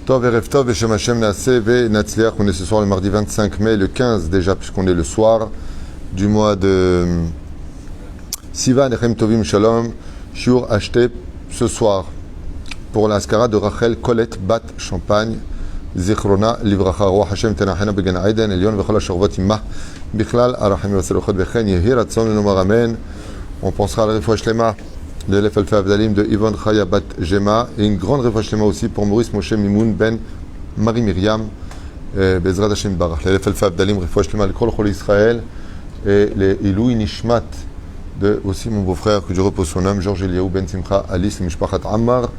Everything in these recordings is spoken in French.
Tov Erev Tov, Veshem Hashem Naaseh Ve Natzliach. On est ce soir le mardi 25 mai, le 15 déjà, puisqu'on est le soir du mois de Sivan, Echem Tovim Shalom. Shiur acheté ce soir pour l'Askara de Rachel Colette Bat Champagne. Zichrona Livracha Roach Hashem Tenachena Began Aiden Elion Vechol HaSharvot Imah Bichlal Arachim Vaselochot Vechen Yehi Ratzon Lenomar Amen. On pensera à la Refoua Shlema de l'Elef Alfa Avdalim de Yvonne Chaya Bat Gema et une grande Refoua Shlema aussi pour Maurice Moshe Mimoun Ben Marie Myriam Bezrat Hashem Barach. L'Elef Alfa Avdalim Refoua Shlema le Kol Chol Israël et les Ilou Nishmat de aussi mon beau-frère que je repose son âme Georges Eliaou Ben Simcha Alice Mishpachat Ammar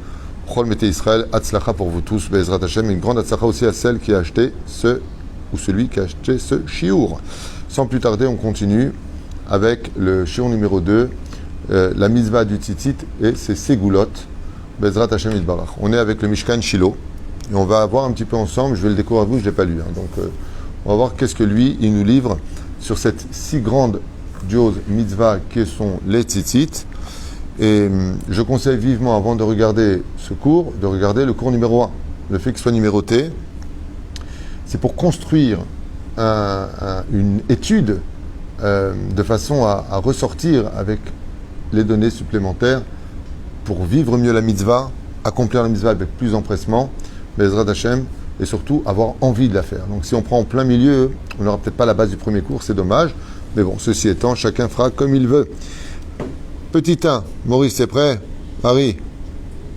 Chol Mete Israël, Hatzlacha pour vous tous, Bezrat Hashem, une grande Hatzlacha aussi à celle qui a acheté celui qui a acheté ce shiur. Sans plus tarder, on continue avec le shiur numéro 2, la mitzvah du tzitzit et ses ségoulottes, Bezrat Hashem Yitbarach. On est avec le Mishkan Shiloh et on va voir un petit peu ensemble, je vais le découvrir à vous, je ne l'ai pas lu, donc on va voir qu'est-ce que lui, il nous livre sur cette si grande mitzvah qui sont les tzitzit. Et je conseille vivement, avant de regarder ce cours, de regarder le cours numéro 1. Le fait qu'il soit numéroté, c'est pour construire une étude de façon à ressortir avec les données supplémentaires pour vivre mieux la mitzvah, accomplir la mitzvah avec plus d'empressement, Bezrat Hashem, et surtout avoir envie de la faire. Donc si on prend en plein milieu, on n'aura peut-être pas la base du premier cours, c'est dommage. Mais bon, ceci étant, chacun fera comme il veut. Petit 1, Maurice, c'est prêt? Harry,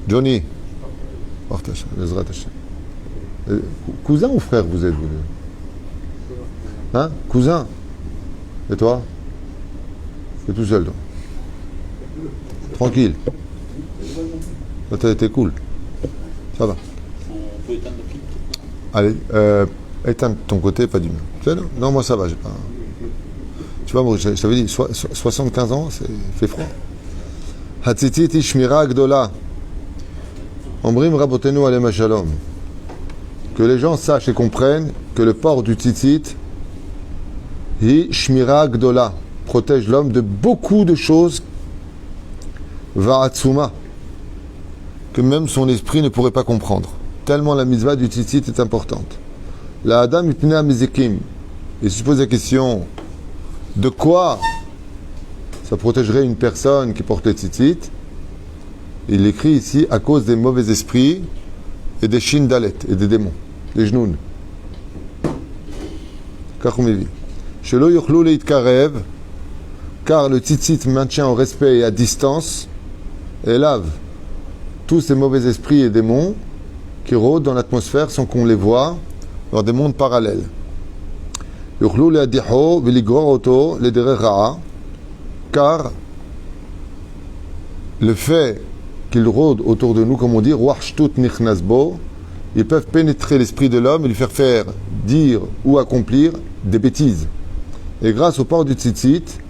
Johnny, partage, Bezrat Hashem. Cousin ou frère vous êtes, vous? Hein? Cousin? Et toi? T'es tout seul, toi? Tranquille. T'es cool. Ça va. On peut éteindre le clip. Allez, éteins de ton côté, pas du mien. Non, moi ça va, j'ai pas... Tu vois, moi, je t'avais dit, 75 ans, c'est fait froid. Hatzitzit ishmira gdola. Omrim rabotenu alem shalom. Que les gens sachent et comprennent que le port du tzitzit, ishmira gdola, protège l'homme de beaucoup de choses, va'atsuma, que même son esprit ne pourrait pas comprendre. Tellement la mitzvah du tzitzit est importante. La Adam itne amizikim. Il se pose la question... De quoi ça protégerait une personne qui porte le tzitzit? Il écrit ici à cause des mauvais esprits et des shin dalet et des démons, des genoun. Shelo yochlu leitkarev, car le tzitzit maintient au respect et à distance et lave tous ces mauvais esprits et démons qui rôdent dans l'atmosphère sans qu'on les voie dans des mondes parallèles. Car le fait qu'ils rôdent autour de nous, comme on dit, ils peuvent pénétrer l'esprit de l'homme et lui faire dire ou accomplir des bêtises. Et grâce au port du tzitzit,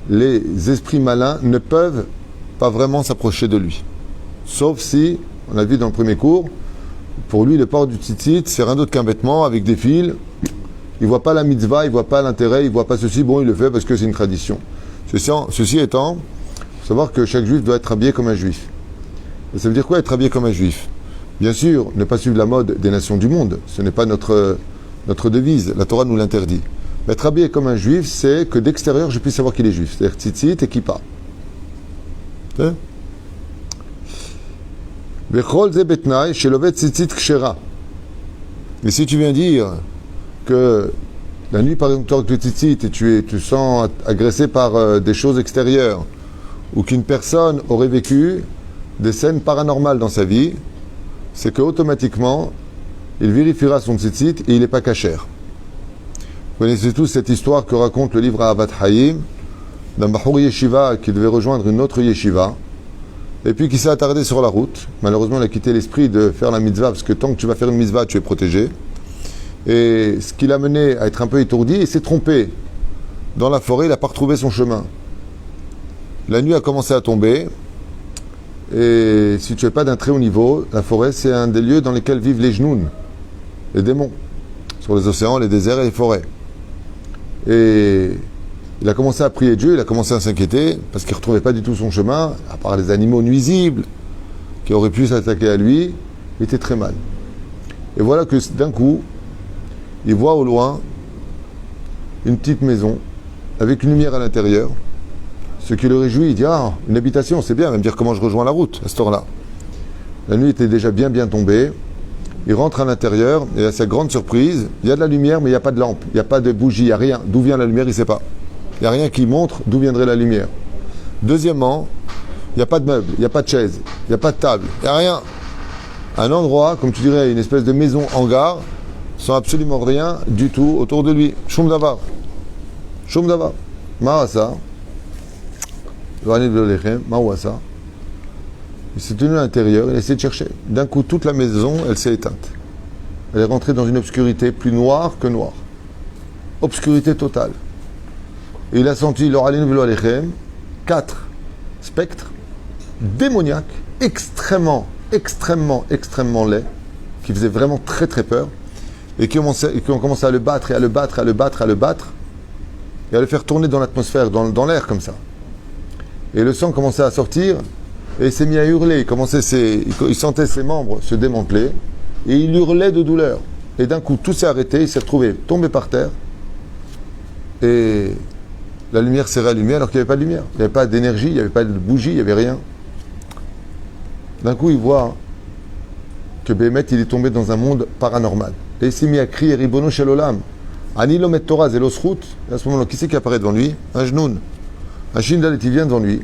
les esprits malins ne peuvent pas vraiment s'approcher de lui. Sauf si, on a vu dans le premier cours, pour lui le port du tzitzit, c'est rien d'autre qu'un vêtement avec des fils. Il ne voit pas la mitzvah, il ne voit pas l'intérêt, il ne voit pas ceci. Bon, il le fait parce que c'est une tradition. Ceci étant, il faut savoir que chaque juif doit être habillé comme un juif. Et ça veut dire quoi être habillé comme un juif? Bien sûr, ne pas suivre la mode des nations du monde. Ce n'est pas notre devise. La Torah nous l'interdit. Mais être habillé comme un juif, c'est que d'extérieur, je puisse savoir qu'il est juif. C'est-à-dire tzitzit et kippa. Et si tu viens dire que la nuit, par exemple, tu es tzitzit et tu sens agressé par des choses extérieures, ou qu'une personne aurait vécu des scènes paranormales dans sa vie, c'est qu'automatiquement, il vérifiera son tzitzit et il n'est pas cachère. Vous connaissez tous cette histoire que raconte le livre Ahavat Hayim, d'un Bahour Yeshiva qui devait rejoindre une autre Yeshiva, et puis qui s'est attardé sur la route. Malheureusement, il a quitté l'esprit de faire la mitzvah, parce que tant que tu vas faire une mitzvah, tu es protégé. Et ce qui l'a mené à être un peu étourdi, il s'est trompé. Dans la forêt, il n'a pas retrouvé son chemin. La nuit a commencé à tomber. Et si tu n'es pas d'un très haut niveau, la forêt, c'est un des lieux dans lesquels vivent les genoun, les démons, sur les océans, les déserts et les forêts. Et il a commencé à prier Dieu, il a commencé à s'inquiéter, parce qu'il ne retrouvait pas du tout son chemin, à part les animaux nuisibles qui auraient pu s'attaquer à lui. Il était très mal. Et voilà que d'un coup, il voit au loin une petite maison avec une lumière à l'intérieur. Ce qui le réjouit, il dit, ah, une habitation, c'est bien, il va me dire comment je rejoins la route à cette heure-là. La nuit était déjà bien tombée. Il rentre à l'intérieur et à sa grande surprise, il y a de la lumière mais il n'y a pas de lampe, il n'y a pas de bougie, il n'y a rien. D'où vient la lumière, il ne sait pas. Il n'y a rien qui montre d'où viendrait la lumière. Deuxièmement, il n'y a pas de meubles, il n'y a pas de chaise, il n'y a pas de table, il n'y a rien. Un endroit, comme tu dirais, une espèce de maison hangar, sans absolument rien du tout autour de lui. Choum davar. Choum davar. Marasa. Mawasa. Il s'est tenu à l'intérieur, il a essayé de chercher. D'un coup, toute la maison, elle s'est éteinte. Elle est rentrée dans une obscurité plus noire que noire. Obscurité totale. Et il a senti, quatre spectres démoniaques, extrêmement laids, qui faisaient vraiment très peur, et qui ont commencé à le battre, et à le battre, et à le faire tourner dans l'atmosphère, dans l'air comme ça. Et le sang commençait à sortir, et il s'est mis à hurler, il sentait ses membres se démanteler, et il hurlait de douleur. Et d'un coup, tout s'est arrêté, il s'est retrouvé tombé par terre, et la lumière s'est rallumée alors qu'il n'y avait pas de lumière. Il n'y avait pas d'énergie, il n'y avait pas de bougie, il n'y avait rien. D'un coup, il voit que Béhémet, il est tombé dans un monde paranormal. Et il s'est mis à crier, Ribono Shel Olam, Ani lo met Torah zelos rout. Et à ce moment-là, qui c'est qui apparaît devant lui? Un genoun. Un Shindalet, il vient devant lui.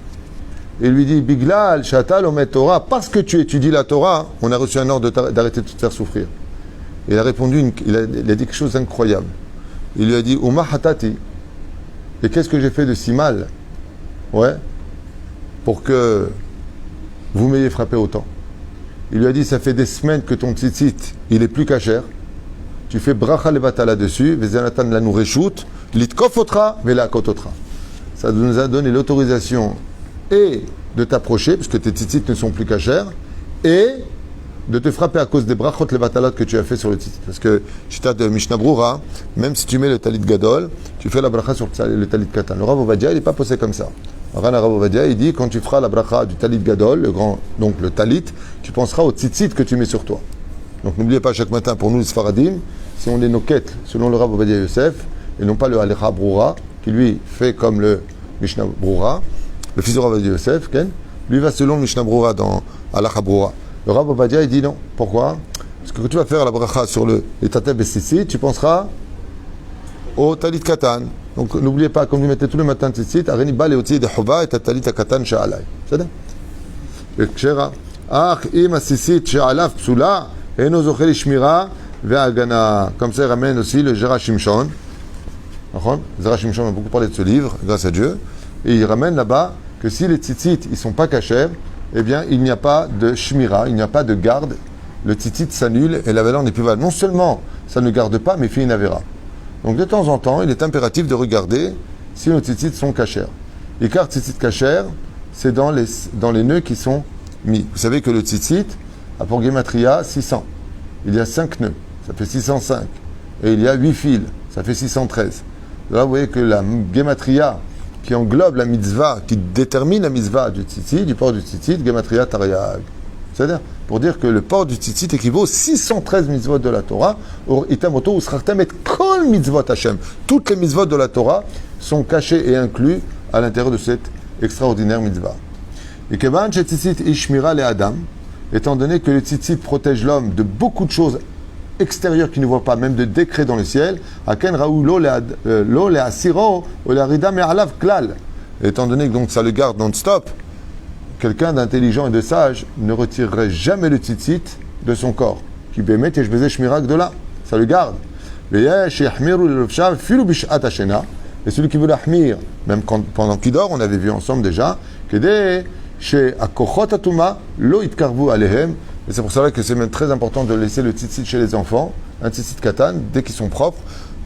Et lui dit, Biglal, Shatal, Omet Torah, parce que tu étudies la Torah, on a reçu un ordre d'arrêter de te faire souffrir. Et il a répondu, il a dit quelque chose d'incroyable. Il lui a dit, Uma Hatati, et qu'est-ce que j'ai fait de si mal, ouais, pour que vous m'ayez frappé autant. Il lui a dit, ça fait des semaines que ton tzitzit, il est plus cachère. Tu fais bracha levata là-dessus, vezanatan la noureshut, litkofotra vela kototra. Ça nous a donné l'autorisation et de t'approcher, parce que tes tzitzit ne sont plus cachères, et de te frapper à cause des brachot levatalat que tu as fait sur le tzitzit. Parce que, chita de Mishnah Brura, même si tu mets le talit gadol, tu fais la bracha sur le talit katan. Le Rav Ovadia, il n'est pas posé comme ça. Rav Ovadia, il dit, quand tu feras la bracha du talit gadol, donc le talit, tu penseras au tzitzit que tu mets sur toi. Donc n'oubliez pas chaque matin, pour nous les Sfaradim, si on est noquettes selon le Rav Ovadia Yosef, et non pas le Alecha Brura, qui lui fait comme le Mishnah Brura, le fils de Rav Ovadia Yosef, Ken, lui va selon le Mishnah Brura dans Alecha Brura. Le Rav Ovadia, il dit non. Pourquoi? Parce que quand tu vas faire la bracha sur les tatev et tzitzit, tu penseras au talit katan. Donc n'oubliez pas, comme vous mettez tous les matins tzitzit, areni bal et otzi de chova et talit katan sha'alai. C'est ça? Le kshera. Ach im tzitzit sha'alav psula, eno zocher lishmira ve'agana. Comme ça, il ramène aussi le Zera Shimshon. Zera Shimshon a beaucoup parlé de ce livre, grâce à Dieu. Et il ramène là-bas que si les tzitzit, ils ne sont pas cachers, eh bien, il n'y a pas de shmira, il n'y a pas de garde. Le tzitzit s'annule et la valeur n'est plus valable. Non seulement ça ne garde pas, mais fait une avéra. Donc de temps en temps, il est impératif de regarder si nos tzitzit sont cachers. Et car tzitzit cachère, c'est dans les nœuds qui sont mis. Vous savez que le tzitzit a pour gematria 600. Il y a 5 nœuds, ça fait 605. Et il y a 8 fils, ça fait 613. Là, vous voyez que la gematria qui englobe la mitzvah, qui détermine la mitzvah du tzitzit, du port du tzitzit, gematria tariag. C'est-à-dire, pour dire que le port du tzitzit équivaut aux 613 mitzvot de la Torah, or itamoto usrachtem et kol mitzvot Hashem. Toutes les mitzvot de la Torah sont cachées et inclus à l'intérieur de cette extraordinaire mitzvah. Et kevan tzitzit ishmira le adam, étant donné que le tzitzit protège l'homme de beaucoup de choses extérieures qu'il ne voit pas, même de décrets dans le ciel, aken raou lo le asiro ou la rida me'alav klal. Étant donné que donc ça le garde non-stop, quelqu'un d'intelligent et de sage ne retirerait jamais le tzitzit de son corps. Qui bémet et je faisais shmirak de là, ça le garde. Et celui qui veut l'ahmir, même pendant qu'il dort, on avait vu ensemble déjà, que et c'est pour cela que c'est même très important de laisser le tzitzit chez les enfants, un tzitzit katan, dès qu'ils sont propres,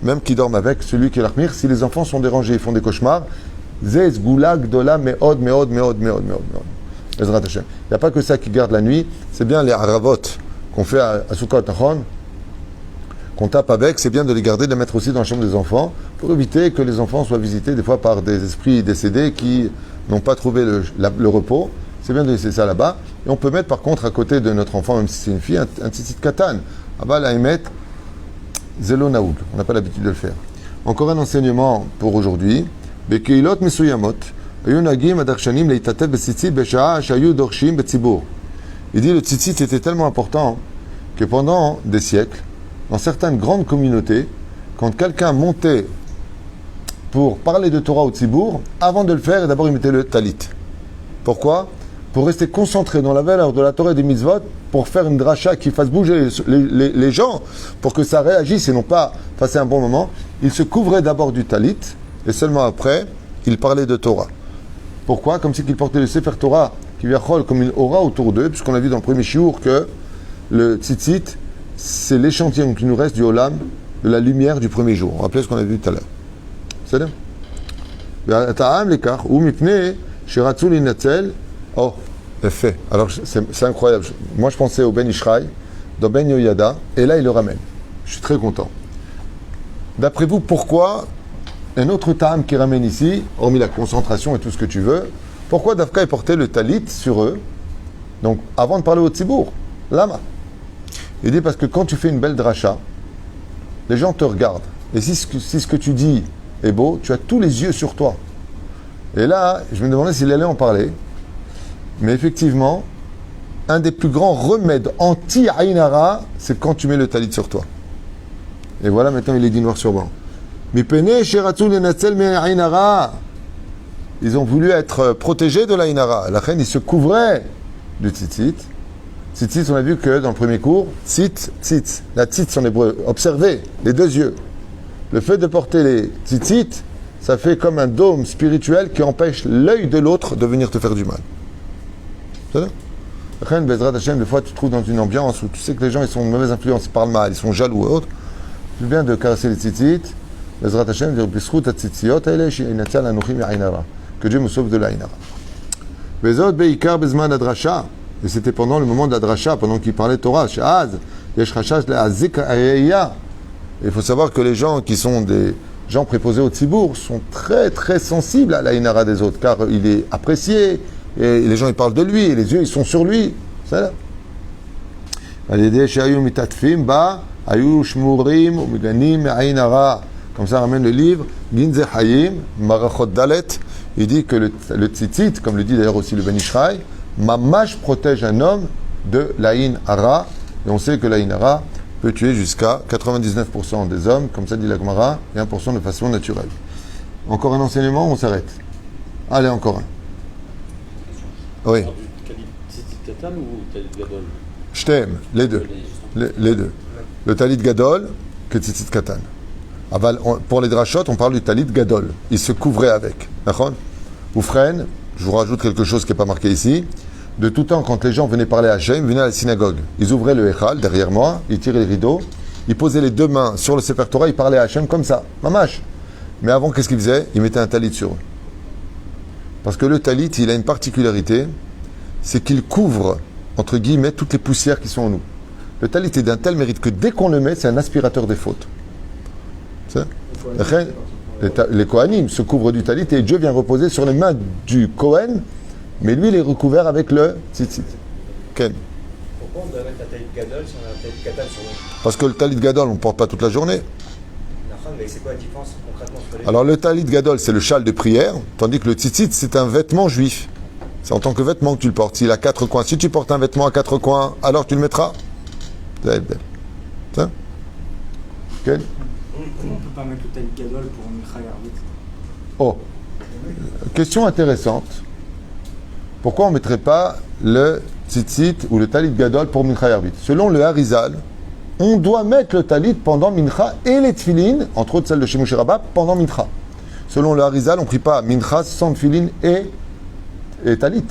même qu'ils dorment avec celui qui est l'ahmir. Si les enfants sont dérangés, ils font des cauchemars, zez goulag dola meod. Il n'y a pas que ça qui garde la nuit, c'est bien les haravot qu'on fait à Sukkot, qu'on tape avec, c'est bien de les garder, de les mettre aussi dans la chambre des enfants, pour éviter que les enfants soient visités des fois par des esprits décédés qui n'ont pas trouvé le repos. C'est bien de laisser ça là-bas. Et on peut mettre par contre à côté de notre enfant, même si c'est une fille, un tzitzit katan. Abal Haïmet, Zelo Naoug. On n'a pas l'habitude de le faire. Encore un enseignement pour aujourd'hui. Bekeilot Mesuyamot. Il dit le tzitzit était tellement important que pendant des siècles, dans certaines grandes communautés, quand quelqu'un montait pour parler de Torah au tzibour, avant de le faire, d'abord il mettait le talit. Pourquoi? Pour rester concentré dans la valeur de la Torah et des mitzvot, pour faire une dracha qui fasse bouger les gens, pour que ça réagisse et non pas passer un bon moment. Il se couvrait d'abord du talit et seulement après, il parlait de Torah. Pourquoi? Comme si qu'il portait le Sefer Torah qui vient comme une aura autour d'eux, puisqu'on a vu dans le premier shiur que le tzitzit, c'est l'échantillon qui nous reste du olam, de la lumière du premier jour. On rappelait ce qu'on a vu tout à l'heure. C'est bien. Oh, fait. Alors c'est incroyable. Moi je pensais au Ben Ishraï, dans Ben Yoyada, et là il le ramène. Je suis très content. D'après vous, pourquoi un autre ta'am qui ramène ici, hormis la concentration et tout ce que tu veux, pourquoi Dafka est porté le talit sur eux, donc avant de parler au tzibour, lama? Il dit parce que quand tu fais une belle dracha, les gens te regardent. Et si ce que tu dis est beau, tu as tous les yeux sur toi. Et là, je me demandais s'il allait en parler. Mais effectivement, un des plus grands remèdes anti-Aïnara, c'est quand tu mets le talit sur toi. Et voilà, maintenant il est dit noir sur blanc. Ils ont voulu être protégés de l'Aïnara. La reine, ils se couvraient du tzitzit. Tzitzit, on a vu que dans le premier cours, tzitz. La tzitz en hébreu, observez, les deux yeux. Le fait de porter les tzitzit, ça fait comme un dôme spirituel qui empêche l'œil de l'autre de venir te faire du mal. C'est ça? La reine, Bezrat Hashem, des fois tu te trouves dans une ambiance où tu sais que les gens ils sont de mauvaise influence, ils parlent mal, ils sont jaloux et autres. C'est bien de caresser les tzitzit. Bezrat Hashem, dire Bisrout at-tzitziot, que Dieu me sauve de l'Aïnara. Bezot beikar bezman adrasha. Et c'était pendant le moment de la dracha, pendant qu'il parlait Torah. Il faut savoir que les gens qui sont des gens préposés au tzibour sont très très sensibles à l'Aïnara des autres, car il est apprécié, et les gens ils parlent de lui, et les yeux ils sont sur lui. C'est là. Comme ça ramène le livre Ginze Hayim, Marachot Dalet. Il dit que le tzitzit, comme le dit d'ailleurs aussi le Ben Ishraï, Mamash protège un homme de l'Aïn Hara. Et on sait que l'Aïn Hara peut tuer jusqu'à 99% des hommes, comme ça dit la Gemara, et 1% de façon naturelle. Encore un enseignement, on s'arrête. Allez, encore un. Oui. Je t'aime, les deux. Les deux. Le talit gadol que tzitzit katan. Pour les drachot, on parle du talit gadol. Il se couvrait avec. D'accord? Oufren, je vous rajoute quelque chose qui n'est pas marqué ici. De tout temps, quand les gens venaient parler à Hachem, ils venaient à la synagogue. Ils ouvraient le Echal derrière moi, ils tiraient les rideaux, ils posaient les deux mains sur le Sefer Torah, ils parlaient à Hachem comme ça, mamash. Mais avant, qu'est-ce qu'ils faisaient? Ils mettaient un talit sur eux. Parce que le talit, il a une particularité, c'est qu'il couvre, entre guillemets, toutes les poussières qui sont en nous. Le talit est d'un tel mérite que dès qu'on le met, c'est un aspirateur des fautes. Les Kohanim se couvrent du talit et Dieu vient reposer sur les mains du Kohen, mais lui il est recouvert avec le tzitzit. Ken. Pourquoi on doit mettre un talit gadol si on a un talit katan sur nous? Parce que le talit gadol on ne porte pas toute la journée. Mais c'est quoi la différence concrètement sur les... Alors le talit gadol c'est le châle de prière, tandis que le tzitzit c'est un vêtement juif. C'est en tant que vêtement que tu le portes. S'il a 4 coins, si tu portes un vêtement à 4 coins, alors tu le mettras. C'est ça. Ken. Comment on ne peut pas mettre le talit gadol pour Mincha et Arvit? Oh, question intéressante. Pourquoi on ne mettrait pas le tzitzit ou le talit gadol pour Mincha et Arvit? Selon le Harizal, on doit mettre le talit pendant Mincha et les tfilin, entre autres celle de chez Moshe Rabba, pendant Mincha. Selon le Harizal, on ne prie pas Mincha sans tfilin et talit.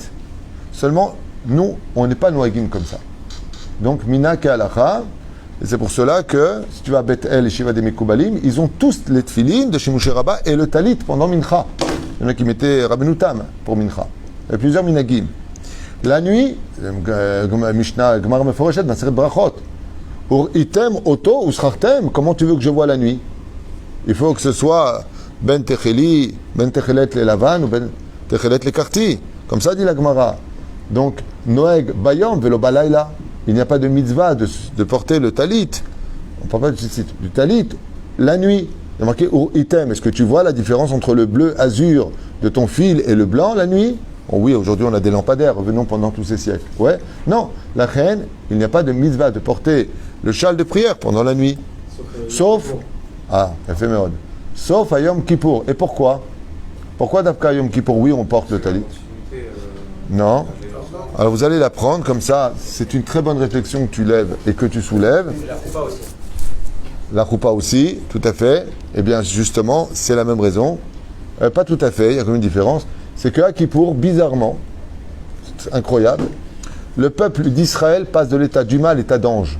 Seulement, nous, on n'est pas noagim comme ça. Donc, Mina Ke'alacha. Et c'est pour cela que, si tu vas à Beth-El et Shiva des Mekoubalim, ils ont tous les tfilines de chez Moshe Rabba et le talit pendant Mincha. Il y en a qui mettaient Rabbeinu Tam pour Mincha. Il y a plusieurs minagim. La nuit, Mishnah, Gemara Meforeshet, Maseret Brachot. Pour item, auto ou srartem, comment tu veux que je vois la nuit? Il faut que ce soit Ben Techeli, Ben Techelet le Lavan ou Ben Techelet le Karti. Comme ça dit la Gemara. Donc, Noeg Bayom Velo Balayla. il n'y a pas de mitzvah de porter le talit. On ne parle pas du talit la nuit. Il y a marqué Ur item. Est-ce que tu vois la différence entre le bleu azur de ton fil et le blanc la nuit? Oh oui, aujourd'hui on a des lampadaires, revenons pendant tous ces siècles. Ouais, non, la reine, il n'y a pas de mitzvah de porter le châle de prière pendant la nuit. Sauf éphémérode. Sauf à Yom Kippour. Et pourquoi? Pourquoi d'Afka Yom Kippour, oui, on porte le talit? Non. Alors vous allez l'apprendre comme ça. C'est une très bonne réflexion que tu lèves et que tu soulèves. La choupa aussi. La choupa aussi, tout à fait. Eh bien, justement, c'est la même raison. Pas tout à fait, il y a quand même une différence. C'est qu'à Kippour, bizarrement, c'est incroyable, le peuple d'Israël passe de l'état d'humain à l'état d'ange.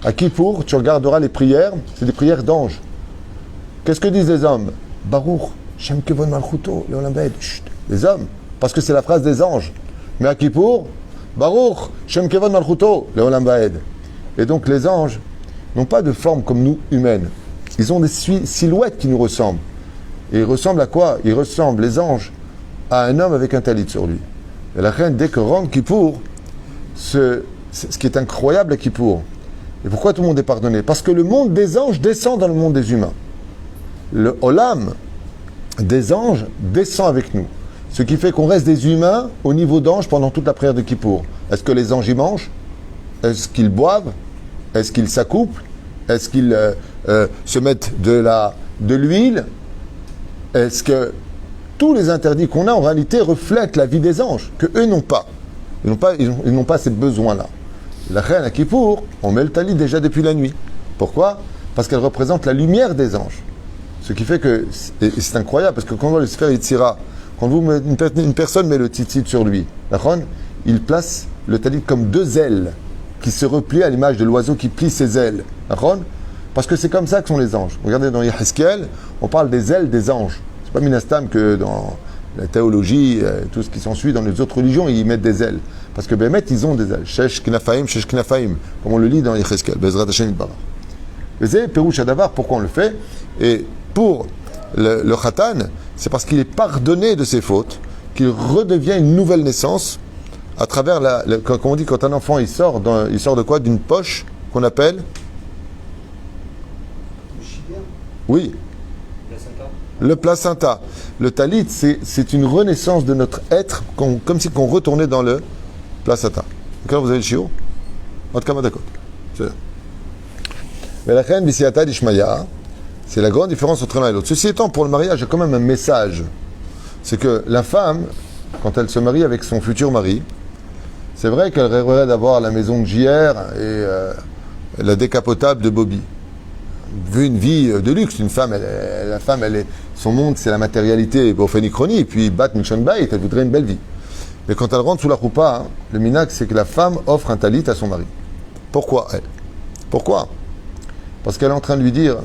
À Kippour, tu regarderas les prières, c'est des prières d'ange. Qu'est-ce que disent les hommes? Baruch, Shem Kevon Malchuto, Leolam Vaed. Chut, les hommes, parce que c'est la phrase des anges. Mais à Kippour, Baruch, Shem Kevon Malchuto, Leolam Vaed. Et donc les anges n'ont pas de forme comme nous, humaines. Ils ont des silhouettes qui nous ressemblent. Et ils ressemblent à quoi? Ils ressemblent, les anges, à un homme avec un talit sur lui. Et la reine, dès que rentre Kippour, ce qui est incroyable à Kippour, et pourquoi tout le monde est pardonné? Parce que le monde des anges descend dans le monde des humains. Le Olam des anges descend avec nous. Ce qui fait qu'on reste des humains au niveau d'anges pendant toute la prière de Kippour. Est-ce que les anges y mangent? Est-ce qu'ils boivent? Est-ce qu'ils s'accouplent? Est-ce qu'ils se mettent de l'huile? Est-ce que tous les interdits qu'on a en réalité reflètent la vie des anges, que eux n'ont pas. Ils n'ont pas ces besoins-là. La reine à Kippour, on met le talit déjà depuis la nuit. Pourquoi? Parce qu'elle représente la lumière des anges. Ce qui fait que, et c'est incroyable, parce que quand on voit le Sefer Yetzira, quand une personne met le tzitzit sur lui, il place le talit comme deux ailes qui se replient à l'image de l'oiseau qui plie ses ailes. Parce que c'est comme ça que sont les anges. Regardez dans Yehezkel, on parle des ailes des anges. C'est pas minastam que dans la théologie, tout ce qui s'ensuit dans les autres religions, ils mettent des ailes. Parce que Bémet, ils ont des ailes. Shesh knafaim, comme on le lit dans Yehezkel. Bezrat Hashem Yitbarach. Et c'est Pérouche Adavar, pourquoi on le fait? Et pour le Khatan, c'est parce qu'il est pardonné de ses fautes, qu'il redevient une nouvelle naissance à travers comme on dit, quand un enfant il sort de quoi? D'une poche qu'on appelle? Oui. Le placenta. Le talit, c'est une renaissance de notre être, comme si on retournait dans le placenta. Quand vous avez le chiot, c'est la grande différence entre l'un et l'autre. Ceci étant, pour le mariage, il y a quand même un message. C'est que la femme, quand elle se marie avec son futur mari, c'est vrai qu'elle rêverait d'avoir la maison de JR et la décapotable de Bobby. Vu une vie de luxe, une femme, son monde, c'est la matérialité, et puis Bat Mishon Bait, elle voudrait une belle vie. Mais quand elle rentre sous la choupa, le minac, c'est que la femme offre un talit à son mari. Pourquoi elle? Pourquoi? Parce qu'elle est en train de lui dire,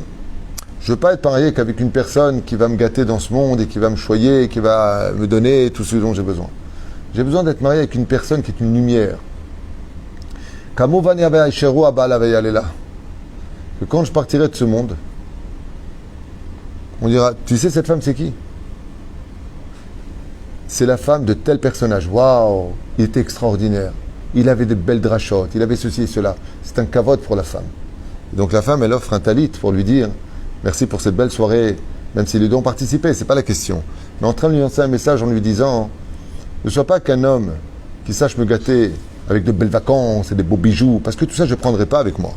je ne veux pas être marié qu'avec une personne qui va me gâter dans ce monde et qui va me choyer, qui va me donner tout ce dont j'ai besoin. J'ai besoin d'être marié avec une personne qui est une lumière. Que quand je partirai de ce monde, on dira, tu sais cette femme c'est qui? C'est la femme de tel personnage. Waouh, il était extraordinaire. Il avait de belles drachotes, il avait ceci et cela. C'est un kavod pour la femme. Et donc la femme, elle offre un talit pour lui dire, merci pour cette belle soirée, même si les deux ont participé, c'est pas la question. Mais en train de lui lancer un message en lui disant, ne sois pas qu'un homme qui sache me gâter avec de belles vacances et des beaux bijoux, parce que tout ça je ne prendrai pas avec moi.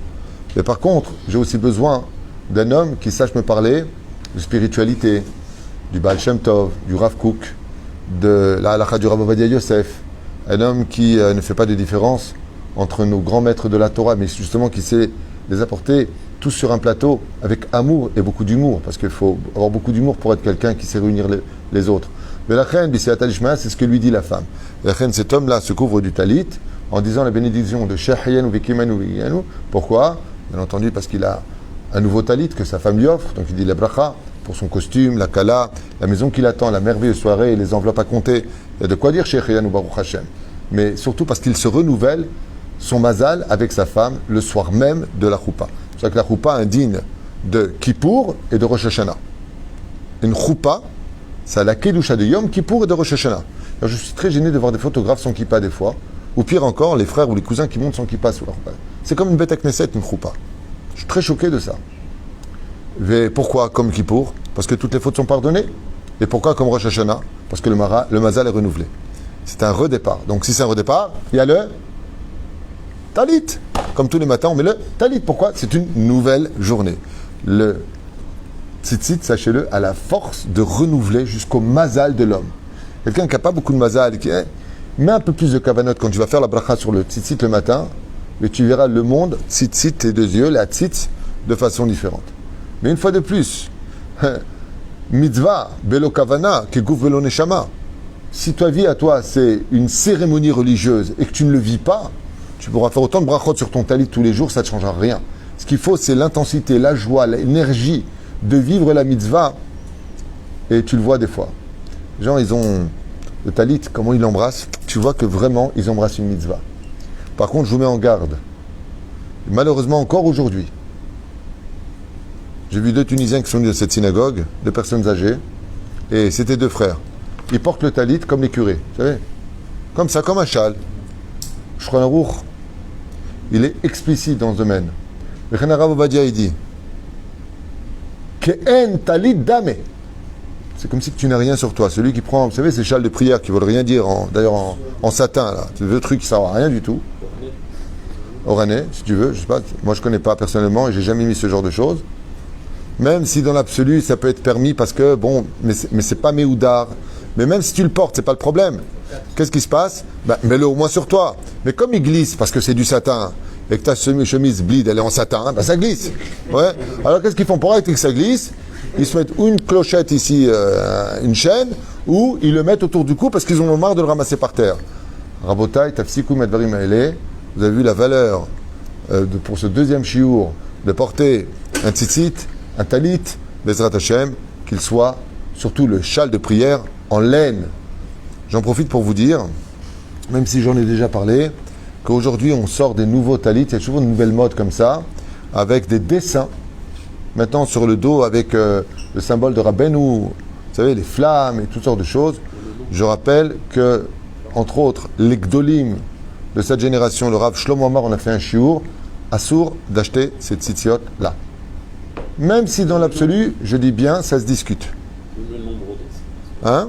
Mais par contre, j'ai aussi besoin d'un homme qui sache me parler de spiritualité, du Baal Shem Tov, du Rav Kook, de la halakha du Rav Ovadia Yosef. Un homme qui ne fait pas de différence entre nos grands maîtres de la Torah, mais justement qui sait les apporter tous sur un plateau avec amour et beaucoup d'humour, parce qu'il faut avoir beaucoup d'humour pour être quelqu'un qui sait réunir les autres. Mais la reine, c'est ce que lui dit la femme. La reine, cet homme-là se couvre du talit en disant la bénédiction de Shehayen ou Vekimanu. Pourquoi? Bien entendu, parce qu'il a un nouveau talit que sa femme lui offre. Donc il dit la bracha pour son costume, la kala, la maison qui l'attend, la merveilleuse soirée, les enveloppes à compter. Il y a de quoi dire Shehayen ou Baruch Hashem. Mais surtout parce qu'il se renouvelle son mazal avec sa femme le soir même de la choupa. C'est pour ça que la choupa indigne de Kippour et de Rosh Hashanah. Une choupa, c'est la kedusha de Yom Kippour et de Rosh Hashanah. Alors, je suis très gêné de voir des photographes sans kippa des fois. Ou pire encore, les frères ou les cousins qui montent sans kippa sous leur père. C'est comme une bête à Knesset, une choupa. Je suis très choqué de ça. Mais pourquoi comme Kippour? Parce que toutes les fautes sont pardonnées. Et pourquoi comme Rosh Hashanah? Parce que le mazal est renouvelé. C'est un redépart. Donc si c'est un redépart, il y a le talit. Comme tous les matins, on met le talit. Pourquoi? C'est une nouvelle journée. Le tzitzit, sachez-le, a la force de renouveler jusqu'au mazal de l'homme. Quelqu'un qui n'a pas beaucoup de mazal, qui met un peu plus de kavanot quand tu vas faire la bracha sur le tzitzit le matin, mais tu verras le monde, tzitzit, tes deux yeux, la tzitz, de façon différente. Mais une fois de plus, mitzvah, belo kavana, kegouf velo neshama. Si ta vie à toi, c'est une cérémonie religieuse et que tu ne le vis pas, tu pourras faire autant de brachot sur ton talit tous les jours, ça ne changera rien. Ce qu'il faut, c'est l'intensité, la joie, l'énergie de vivre la mitzvah. Et tu le vois des fois. Les gens, ils ont le talit, comment ils l'embrassent. Tu vois que vraiment, ils embrassent une mitzvah. Par contre, je vous mets en garde. Malheureusement, encore aujourd'hui, j'ai vu 2 Tunisiens qui sont venus de cette synagogue, 2 personnes âgées, et c'était 2 frères. Ils portent le talit comme les curés, vous savez, comme ça, comme un châle. Shulchan Aruch, il est explicite dans ce domaine. Le Rav Ovadia, il dit Ke'en talit dame. C'est comme si tu n'as rien sur toi. Celui qui prend, vous savez, ces châles de prière qui ne veulent rien dire, d'ailleurs en satin, là. C'est le truc qui ne sert à rien du tout. Orané, si tu veux, je sais pas. Moi, je ne connais pas personnellement et j'ai jamais mis ce genre de choses. Même si dans l'absolu, ça peut être permis parce que, bon, mais c'est pas méoudar. Mais même si tu le portes, c'est pas le problème. Qu'est-ce qui se passe? Mets-le au moins sur toi. Mais comme il glisse, parce que c'est du satin, et que ta chemise bleed, elle est en satin, ça glisse. Ouais. Alors qu'est-ce qu'ils font pour arrêter que ça glisse? Ils se mettent ou une clochette ici, une chaîne, ou ils le mettent autour du cou parce qu'ils en ont marre de le ramasser par terre. Rabotai, tafsikou medvarim haele. Vous avez vu la valeur pour ce deuxième chiour de porter un tzitzit, un talit, Bezrat Hashem, qu'il soit surtout le châle de prière en laine. J'en profite pour vous dire, même si j'en ai déjà parlé, qu'aujourd'hui on sort des nouveaux talits, il y a toujours une nouvelle mode comme ça, avec des dessins, maintenant sur le dos avec le symbole de Rabbeinu, vous savez, les flammes et toutes sortes de choses. Je rappelle que, entre autres, les Gdolim de cette génération, le Rav Shlomo Amar, on a fait un shiur, assour d'acheter ces tzitziot là. Même si dans l'absolu, je dis bien, ça se discute. Le nom brodé. Hein?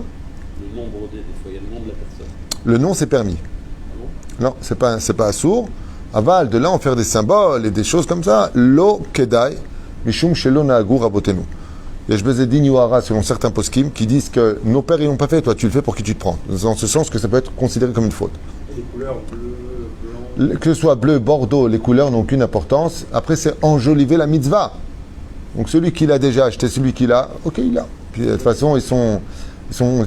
Le nom brodé, des fois, il y a le nom de la personne. Le nom, c'est permis. Ah bon? Non, c'est pas assour. Aval, de là, en faire des symboles et des choses comme ça. Lo kedai, mishum shelo naagur rabotenu. Et je faisais d'ignoara selon certains poskim qui disent que nos pères, ils l'ont pas fait, toi, tu le fais pour qui tu te prends. Dans ce sens que ça peut être considéré comme une faute. Les couleurs bleu, blanc. Que ce soit bleu, bordeaux, les couleurs n'ont aucune importance. Après, c'est enjoliver la mitzvah. Donc celui qui l'a déjà acheté, celui qui l'a, ok, il l'a. Puis de toute façon, ils sont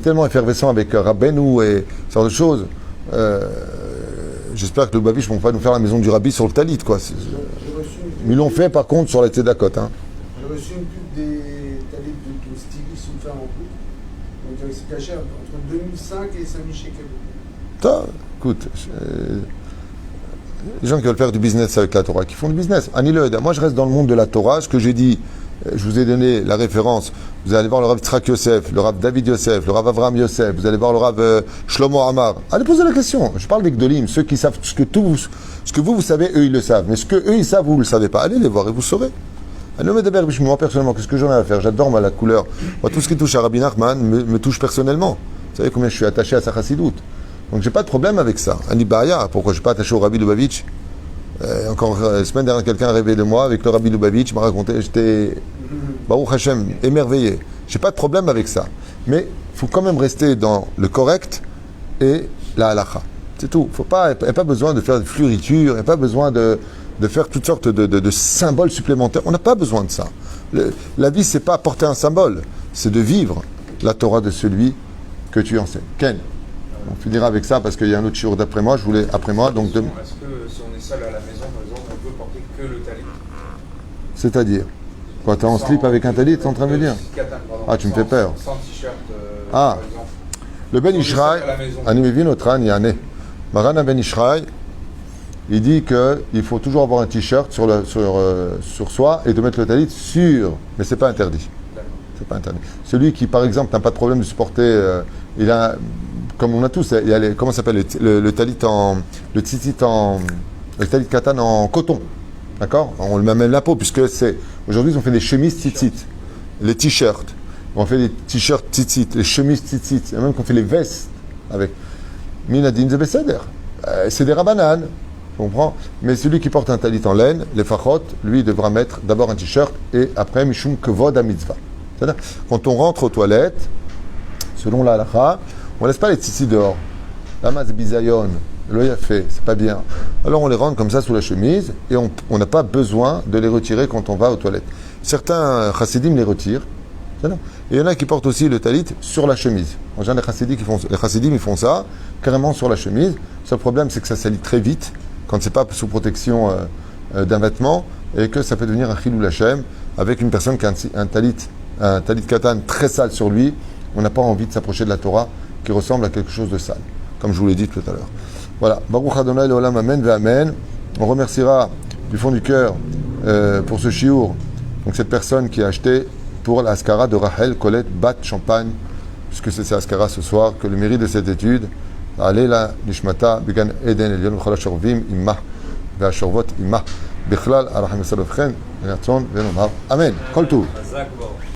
tellement effervescents avec Rabbeinu et ce genre de choses. J'espère que le Babich ne vont pas nous faire la maison du Rabbi sur le talit, quoi. Ils l'ont fait par contre sur les Tzedakot. Hein. J'ai reçu une pub des talibs de styliste, une femme en couple. Donc c'est caché entre 2005 et 5000 shekels. Écoute, les gens qui veulent faire du business avec la Torah, qui font du business. Moi, je reste dans le monde de la Torah. Ce que j'ai dit, je vous ai donné la référence. Vous allez voir le Rav Yitzhak Yosef, le Rav David Yosef, le Rav Avraham Yosef. Vous allez voir le Rav Shlomo Amar. Allez poser la question. Je parle des Gdolim, ceux qui savent ce que vous savez, eux, ils le savent. Mais ce que eux, ils savent, vous ne le savez pas. Allez les voir et vous saurez. Moi, personnellement, qu'est-ce que j'en ai à faire? J'adore, moi, la couleur. Moi, tout ce qui touche à Rabbi Nachman me touche personnellement. Vous savez combien je suis attaché à sa chassidoute. Donc j'ai pas de problème avec ça. Ani Baya, pourquoi je suis pas attaché au Rabbi Lubavitch? Encore la semaine dernière, quelqu'un a rêvé de moi avec le Rabbi Lubavitch, m'a raconté, j'étais Baruch Hashem, émerveillé. J'ai pas de problème avec ça. Mais il faut quand même rester dans le correct et la halakha. C'est tout. Il n'y a pas besoin de faire de fluritures, il n'y a pas besoin de faire toutes sortes de symboles supplémentaires. On n'a pas besoin de ça. La vie, c'est pas porter un symbole, c'est de vivre la Torah de celui que tu enseignes. Ken? On finira avec ça parce qu'il y a un autre shiur d'après moi. Je voulais après moi. Donc est-ce que si on est seul à la maison, par exemple, on peut porter que le talit? C'est-à-dire quoi, t'es en slip avec un talit, t'es en train de me dire? Ah, tu me fais peur. Sans t-shirt, Ah, par exemple. le Ben Ishraï, Animévi notre âne, Yané. Marana Ben Ishraï, il dit qu'il faut toujours avoir un t-shirt sur soi et de mettre le talit sur, mais c'est pas interdit. C'est pas interdit. Celui qui, par exemple, n'a pas de problème de supporter, il a comme on a tous, il y a comment ça s'appelle le talit le tzitzit le talit katan en coton, d'accord? On le met même la peau, puisque aujourd'hui ils ont fait des chemises tzitzit, les t-shirts, on fait des t-shirts tzitzit, les chemises tzitzit, et même qu'on fait les vestes avec minadin zebeseder, c'est des rabananes, tu comprends? Mais celui qui porte un talit en laine, les fachot, lui devra mettre d'abord un t-shirt et après mishum kevod à mitzvah. C'est-à-dire, quand on rentre aux toilettes, selon la halakha, on ne laisse pas les tzitzit dehors. Lama bizayon, l'œil a fait, c'est pas bien. Alors on les rentre comme ça sous la chemise et on n'a pas besoin de les retirer quand on va aux toilettes. Certains chassidim les retirent. Et il y en a qui portent aussi le talit sur la chemise. En général, les chassidim ils font ça carrément sur la chemise. Le seul problème, c'est que ça salit très vite quand c'est pas sous protection d'un vêtement et que ça peut devenir un chilou lachem avec une personne qui a un talit katan très sale sur lui. On n'a pas envie de s'approcher de la Torah qui ressemble à quelque chose de sale, comme je vous l'ai dit tout à l'heure. Voilà. Baruch Adonai Leolam Amen ve Amen. On remerciera du fond du cœur pour ce shiur, donc cette personne qui a acheté pour la Askara de Rachel Colette Bat Champagne, puisque c'est sa Askara ce soir, que le mérite de cette étude, Alela Nishmata Began Eden Elion B'chol HaShorvim Imma Ve'Ashorvot Imma Bichlal Arachim Yisrael V'chen Ve'Ratzon Ve'Nomar Amen. Kol Tov.